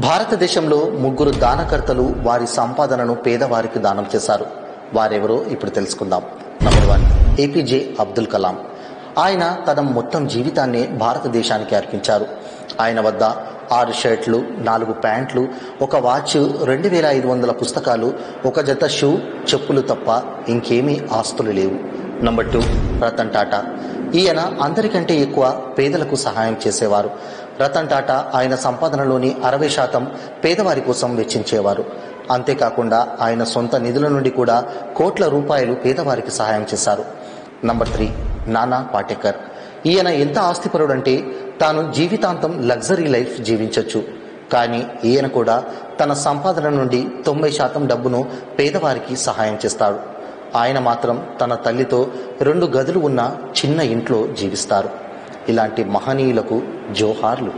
భారతదేశంలో ముగ్గురు దానకర్తలు వారి సంపాదనను పేదవారికి దానం చేశారు. వారెవరో ఇప్పుడు తెలుసుకుందాం. Number 1, APJ Abdul Kalam. ఆయన తన మొత్తం జీవితాన్ని భారతదేశానికి అర్పించారు. ఆయన వద్ద 6 షర్ట్లు, 4 ప్యాంట్లు, ఒక వాచ్, 2500 పుస్తకాలు, ఒక జత షూ, చెప్పులు తప్ప ఇంకేమీ ఆస్తులు లేవు. నంబర్ 2, రతన్ టాటా. ఈయన అందరికంటే ఎక్కువ పేదలకు సహాయం చేసేవారు. రతన్ టాటా ఆయన సంపాదనలోని 60% పేదవారి కోసం వెచ్చించేవారు. అంతేకాకుండా ఆయన సొంత నిధుల నుండి కూడా కోట్ల రూపాయలు పేదవారికి సహాయం చేశారు. నంబర్ 3, నానా పాటేకర్. ఈయన ఎంత ఆస్తిపరుడంటే తాను జీవితాంతం లగ్జరీ లైఫ్ జీవించవచ్చు. కానీ ఈయన కూడా తన సంపాదన నుండి 90% డబ్బును పేదవారికి సహాయం చేస్తాడు. ఆయన మాత్రం తన తల్లితో 2 గదులు ఉన్న చిన్న ఇంట్లో జీవిస్తారు. ఇలాంటి మహనీయులకు జోహార్లు.